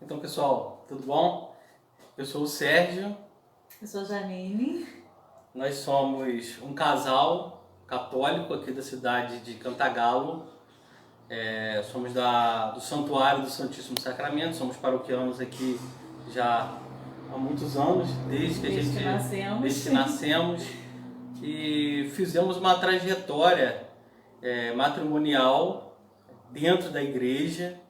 Então, pessoal, tudo bom? Eu sou o Sérgio. Eu sou a Janine. Nós somos um casal católico aqui da cidade de Cantagalo. Somos do Santuário do Santíssimo Sacramento. Somos paroquianos aqui já há muitos anos, desde que nascemos. E fizemos uma trajetória matrimonial dentro da igreja.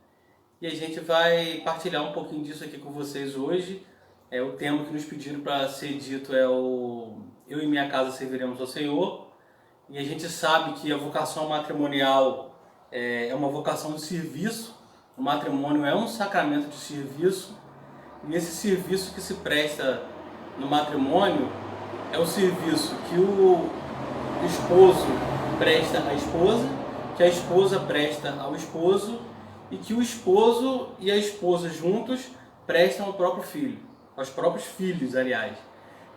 E a gente vai partilhar um pouquinho disso aqui com vocês hoje. O tema que nos pediram para ser dito é o Eu e minha casa serviremos ao Senhor. E a gente sabe que a vocação matrimonial é uma vocação de serviço. O matrimônio é um sacramento de serviço. E esse serviço que se presta no matrimônio é o serviço que o esposo presta à esposa, que a esposa presta ao esposo, e que o esposo e a esposa juntos prestam ao próprio filho, aos próprios filhos, aliás.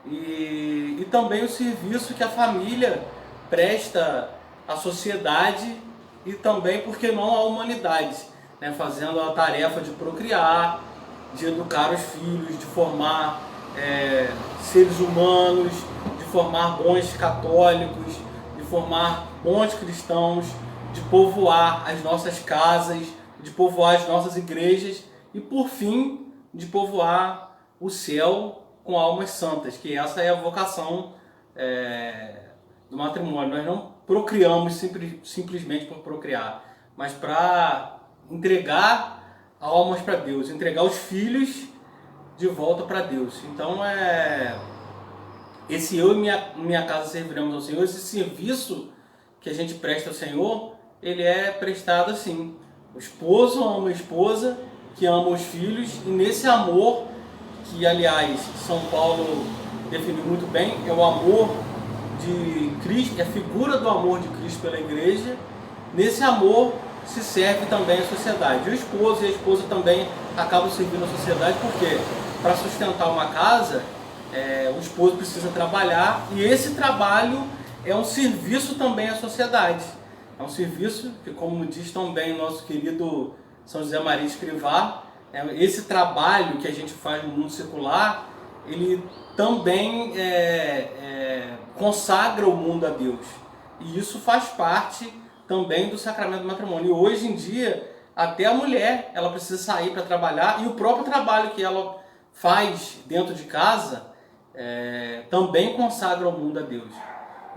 E também o serviço que a família presta à sociedade e também, por que não, à humanidade, né? Fazendo a tarefa de procriar, de educar os filhos, de formar seres humanos, de formar bons católicos, de formar bons cristãos, de povoar as nossas casas, de povoar as nossas igrejas e, por fim, de povoar o céu com almas santas, que essa é a vocação do matrimônio. Nós não procriamos simplesmente por procriar, mas para entregar almas para Deus, entregar os filhos de volta para Deus. Então, esse eu e minha casa serviremos ao Senhor, esse serviço que a gente presta ao Senhor, ele é prestado assim. O esposo ama a esposa, que ama os filhos, e nesse amor, que aliás São Paulo definiu muito bem, é o amor de Cristo, é a figura do amor de Cristo pela igreja. Nesse amor se serve também a sociedade. O esposo e a esposa também acabam servindo a sociedade, porque para sustentar uma casa, o esposo precisa trabalhar, e esse trabalho é um serviço também à sociedade. É um serviço que, como diz tão bem o nosso querido São José Maria Escrivá, esse trabalho que a gente faz no mundo secular, ele também consagra o mundo a Deus. E isso faz parte também do sacramento do matrimônio. E hoje em dia, até a mulher, ela precisa sair para trabalhar, e o próprio trabalho que ela faz dentro de casa também consagra o mundo a Deus.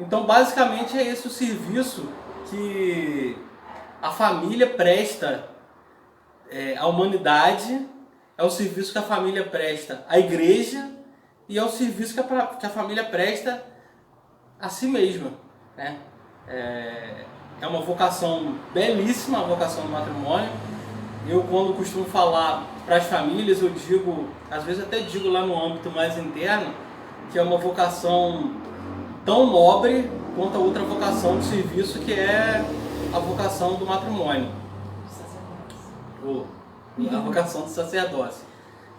Então, basicamente, é esse o serviço que a família presta à humanidade, é o serviço que a família presta à igreja, e é o serviço que a família presta a si mesma, né? É uma vocação belíssima, a vocação do matrimônio. Eu, quando costumo falar para as famílias, eu digo, às vezes até digo lá no âmbito mais interno, que é uma vocação tão nobre quanto a outra vocação de serviço, que é a vocação do matrimônio, a vocação do sacerdócio.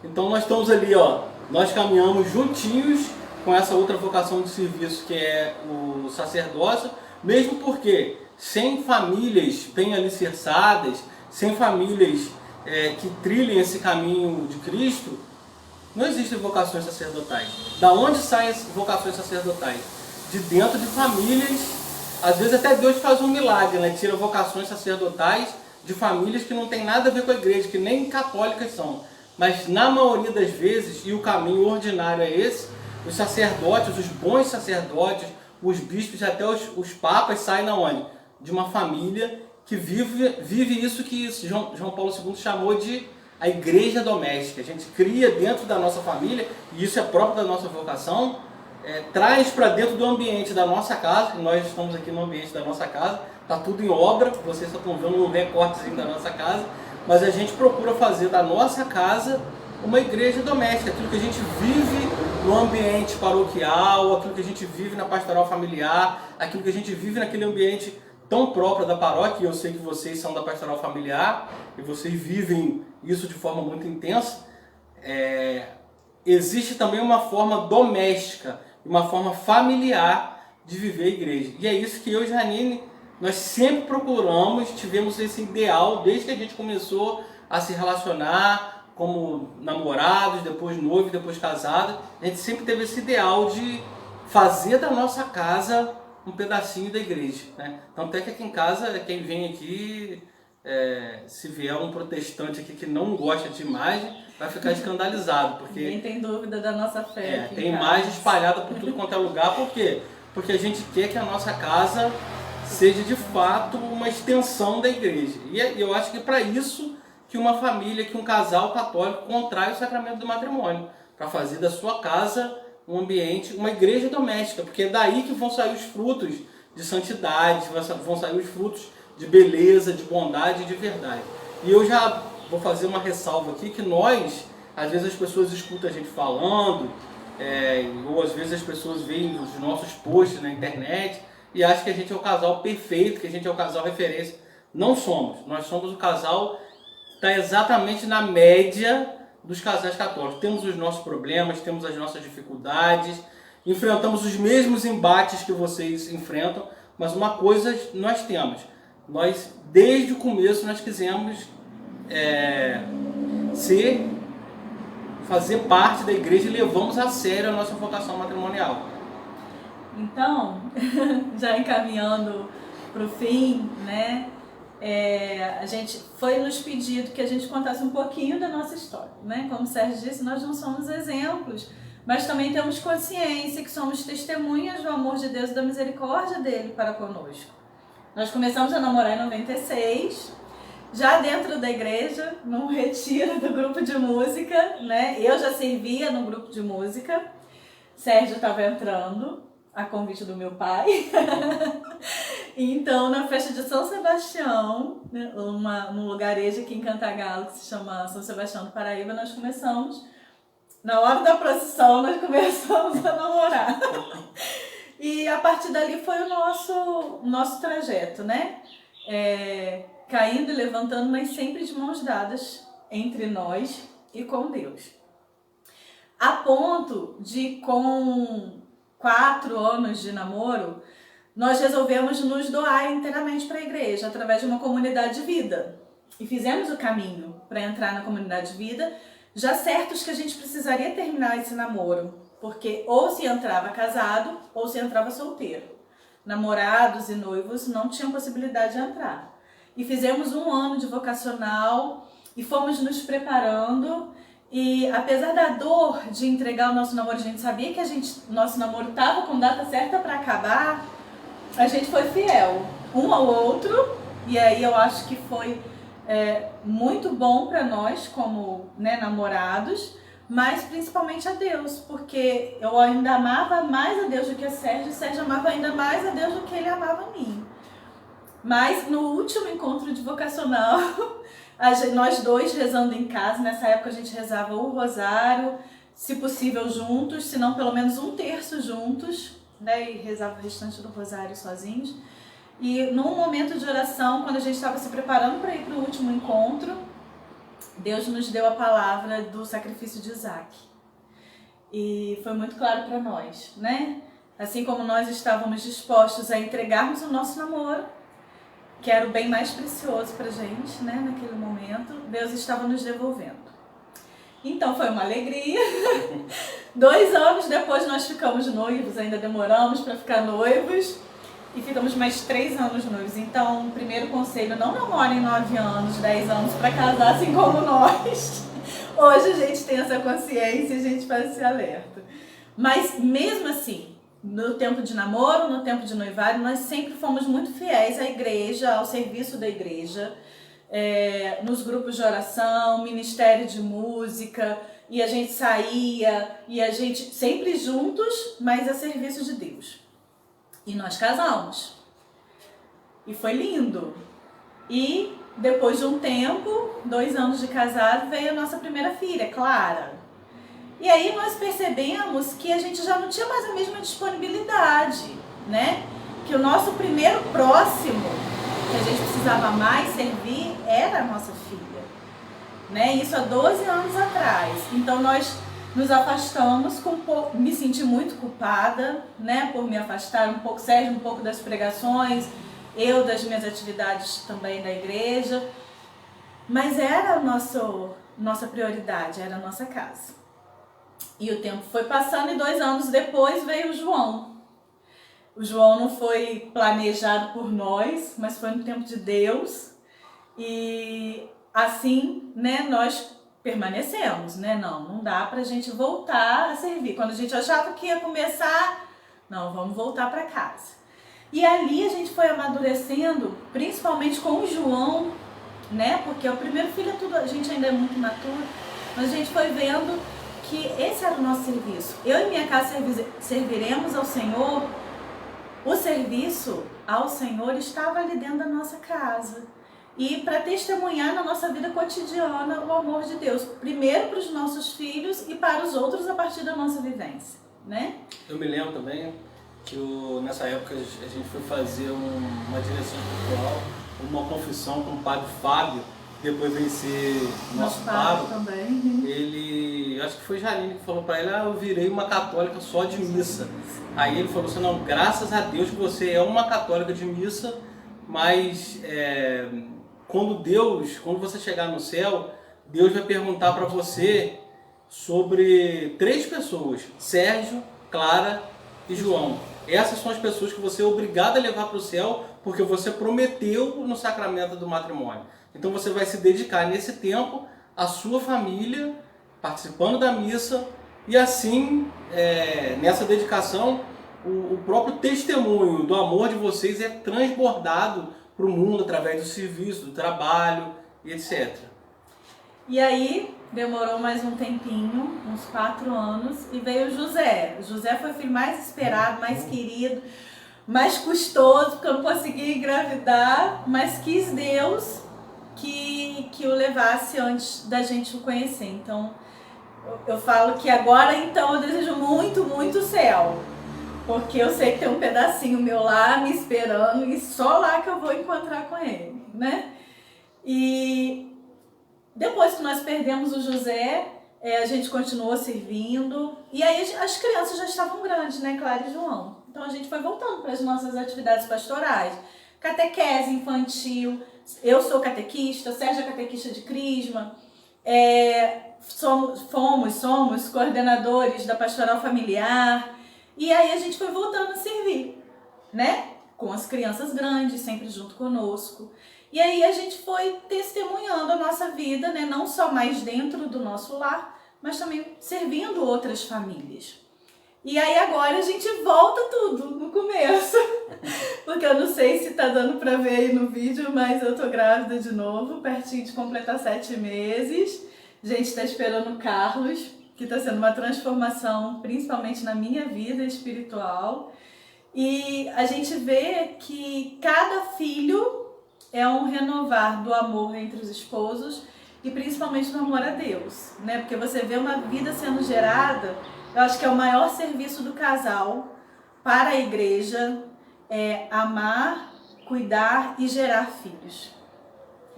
Então nós estamos ali, nós caminhamos juntinhos com essa outra vocação de serviço, que é o sacerdócio, mesmo porque sem famílias bem alicerçadas, sem famílias que trilhem esse caminho de Cristo, não existem vocações sacerdotais. Da onde saem as vocações sacerdotais? De dentro de famílias. Às vezes até Deus faz um milagre, né? Tira vocações sacerdotais de famílias que não tem nada a ver com a igreja, que nem católicas são. Mas na maioria das vezes, e o caminho ordinário é esse, os sacerdotes, os bons sacerdotes, os bispos e até os papas saem da onde? De uma família que vive isso que João Paulo II chamou de a igreja doméstica. A gente cria dentro da nossa família, e isso é próprio da nossa vocação, traz para dentro do ambiente da nossa casa, nós estamos aqui no ambiente da nossa casa, está tudo em obra, vocês só estão vendo um recortezinho da nossa casa, mas a gente procura fazer da nossa casa uma igreja doméstica, aquilo que a gente vive no ambiente paroquial, aquilo que a gente vive na pastoral familiar, aquilo que a gente vive naquele ambiente tão próprio da paróquia. Eu sei que vocês são da pastoral familiar e vocês vivem isso de forma muito intensa. Existe também uma forma doméstica, uma forma familiar de viver a igreja. E é isso que eu e Janine, nós sempre procuramos, tivemos esse ideal desde que a gente começou a se relacionar, como namorados, depois noivos, depois casados, a gente sempre teve esse ideal de fazer da nossa casa um pedacinho da igreja, né? Tanto é que aqui em casa, quem vem aqui, se vier um protestante aqui que não gosta de imagem, vai ficar escandalizado, porque ninguém tem dúvida da nossa fé. tem imagem espalhada por tudo quanto é lugar. Por quê? Porque a gente quer que a nossa casa seja de fato uma extensão da igreja. E eu acho que para isso que uma família, que um casal católico contrai o sacramento do matrimônio, para fazer da sua casa um ambiente, uma igreja doméstica, porque é daí que vão sair os frutos de santidade, vão sair os frutos de beleza, de bondade e de verdade. E eu já vou fazer uma ressalva aqui, que nós, às vezes as pessoas escutam a gente falando, ou às vezes as pessoas veem os nossos posts na internet e acham que a gente é o casal perfeito, que a gente é o casal referência. Não somos. Nós somos o casal que está exatamente na média dos casais católicos. Temos os nossos problemas, temos as nossas dificuldades, enfrentamos os mesmos embates que vocês enfrentam, mas uma coisa nós temos. Nós, desde o começo, nós quisemos fazer parte da igreja e levamos a sério a nossa vocação matrimonial. Então, já encaminhando para o fim, né? A gente foi nos pedido que a gente contasse um pouquinho da nossa história, né? Como o Sérgio disse, nós não somos exemplos, mas também temos consciência que somos testemunhas do amor de Deus e da misericórdia dele para conosco. Nós começamos a namorar em 96, já dentro da igreja, num retiro do grupo de música, né? Eu já servia no grupo de música, Sérgio estava entrando, a convite do meu pai. Então, na festa de São Sebastião, né, num lugarejo aqui em Cantagalo, que se chama São Sebastião do Paraíba, nós começamos, na hora da procissão, nós começamos a namorar. E a partir dali foi o nosso trajeto, né? Caindo e levantando, mas sempre de mãos dadas entre nós e com Deus. A ponto de, com 4 anos de namoro, nós resolvemos nos doar inteiramente para a igreja, através de uma comunidade de vida. E fizemos o caminho para entrar na comunidade de vida, já certos que a gente precisaria terminar esse namoro, porque ou se entrava casado ou se entrava solteiro. Namorados e noivos não tinham possibilidade de entrar. E fizemos 1 ano de vocacional e fomos nos preparando. E apesar da dor de entregar o nosso namoro, a gente sabia que nosso namoro estava com data certa para acabar, a gente foi fiel um ao outro. E aí eu acho que foi muito bom para nós como, né, namorados, mas principalmente a Deus, porque eu ainda amava mais a Deus do que a Sérgio, e Sérgio amava ainda mais a Deus do que ele amava a mim. Mas no último encontro de vocacional, nós dois rezando em casa, nessa época a gente rezava o rosário, se possível juntos, se não pelo menos 1/3 juntos, né, e rezava o restante do rosário sozinhos. E num momento de oração, quando a gente estava se preparando para ir para o último encontro, Deus nos deu a palavra do sacrifício de Isaac. E foi muito claro para nós, né? Assim como nós estávamos dispostos a entregarmos o nosso namoro, que era o bem mais precioso para a gente, né, naquele momento, Deus estava nos devolvendo. Então foi uma alegria. 2 anos depois nós ficamos noivos, ainda demoramos para ficar noivos, e ficamos mais 3 anos noivos. Então, o primeiro conselho, não namorem 9 anos, 10 anos para casar, assim como nós. Hoje a gente tem essa consciência e a gente faz esse alerta. Mas mesmo assim, no tempo de namoro, no tempo de noivado, nós sempre fomos muito fiéis à igreja, ao serviço da igreja, nos grupos de oração, ministério de música, e a gente saía, e a gente sempre juntos, mas a serviço de Deus. E nós casamos. E foi lindo. E depois de um tempo, 2 anos de casado, veio a nossa primeira filha, Clara. E aí nós percebemos que a gente já não tinha mais a mesma disponibilidade, né? Que o nosso primeiro próximo, que a gente precisava mais servir, era a nossa filha, né? Isso há 12 anos atrás. Então nós nos afastamos, me senti muito culpada, né? Por me afastar um pouco, Sérgio um pouco das pregações, eu das minhas atividades também da igreja. Mas era nossa prioridade era a nossa casa. E o tempo foi passando e 2 anos depois veio o João. O João não foi planejado por nós, mas foi no tempo de Deus. E assim, né, nós permanecemos, né? Não dá pra gente voltar a servir. Quando a gente achava que ia começar, não, vamos voltar para casa. E ali a gente foi amadurecendo, principalmente com o João, né? Porque o primeiro filho é tudo, a gente ainda é muito imaturo, mas a gente foi vendo que esse era o nosso serviço. Eu e minha casa serviremos ao Senhor. O serviço ao Senhor estava ali dentro da nossa casa. E para testemunhar na nossa vida cotidiana o amor de Deus. Primeiro para os nossos filhos e para os outros a partir da nossa vivência, né? Eu me lembro também que nessa época a gente foi fazer uma direção espiritual, uma confissão com o padre Fábio, depois veio ser nosso padre também. Ele, acho que foi Janine que falou para ele, eu virei uma católica só de missa. Aí ele falou assim, não, graças a Deus que você é uma católica de missa, mas quando você chegar no céu, Deus vai perguntar para você sobre 3 pessoas, Sérgio, Clara e João. Essas são as pessoas que você é obrigado a levar para o céu, porque você prometeu no sacramento do matrimônio. Então você vai se dedicar nesse tempo à sua família, participando da missa, e assim, nessa dedicação, o próprio testemunho do amor de vocês é transbordado para o mundo através do serviço, do trabalho e etc. E aí demorou mais um tempinho, uns 4 anos, e veio o José. O José foi o filho mais esperado, mais querido, mais custoso, porque eu não conseguia engravidar, mas quis Deus que o levasse antes da gente o conhecer. Então eu falo que agora então eu desejo muito, muito céu. Porque eu sei que tem um pedacinho meu lá me esperando e só lá que eu vou encontrar com ele, né? E depois que nós perdemos o José, a gente continuou servindo. E aí as crianças já estavam grandes, né? Clara e João. Então a gente foi voltando para as nossas atividades pastorais. Catequese infantil. Eu sou catequista, o Sérgio é catequista de Crisma. Somos coordenadores da pastoral familiar. E aí a gente foi voltando a servir, né? Com as crianças grandes, sempre junto conosco. E aí a gente foi testemunhando a nossa vida, né? Não só mais dentro do nosso lar, mas também servindo outras famílias. E aí agora a gente volta tudo no começo. Porque eu não sei se tá dando pra ver aí no vídeo, mas eu tô grávida de novo, pertinho de completar 7 meses. A gente tá esperando o Carlos, que está sendo uma transformação, principalmente na minha vida espiritual. E a gente vê que cada filho é um renovar do amor entre os esposos e principalmente do amor a Deus, né? Porque você vê uma vida sendo gerada, eu acho que é o maior serviço do casal para a igreja, amar, cuidar e gerar filhos,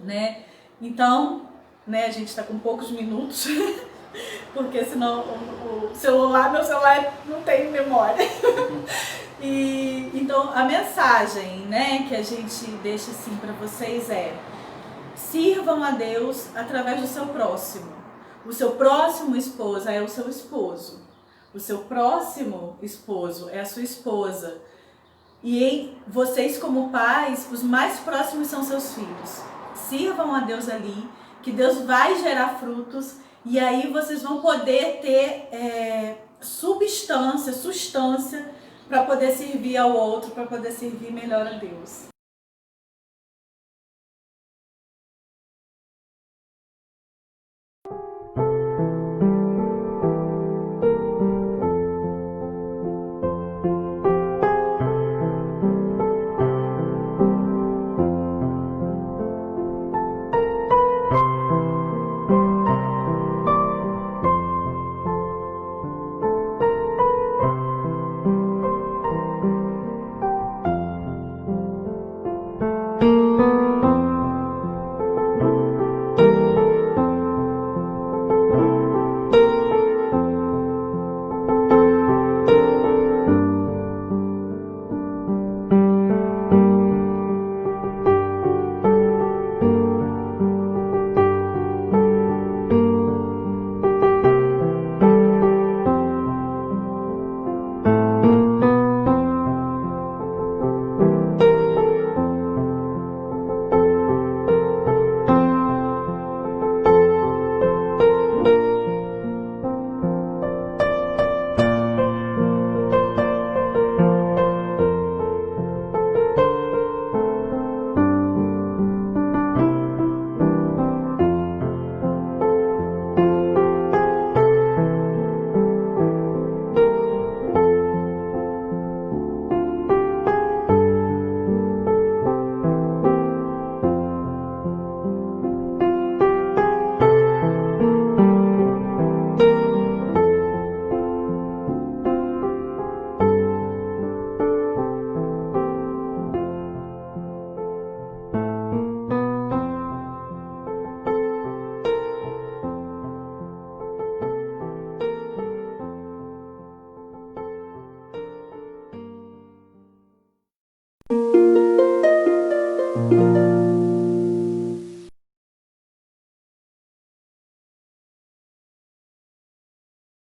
né? Então, né, a gente está com poucos minutos, porque senão meu celular não tem memória. E então a mensagem, né, que a gente deixa assim para vocês sirvam a Deus através do seu próximo. O seu próximo esposa é o seu esposo. O seu próximo esposo é a sua esposa. E vocês como pais, os mais próximos são seus filhos. Sirvam a Deus ali, que Deus vai gerar frutos. E aí vocês vão poder ter sustância para poder servir ao outro, para poder servir melhor a Deus.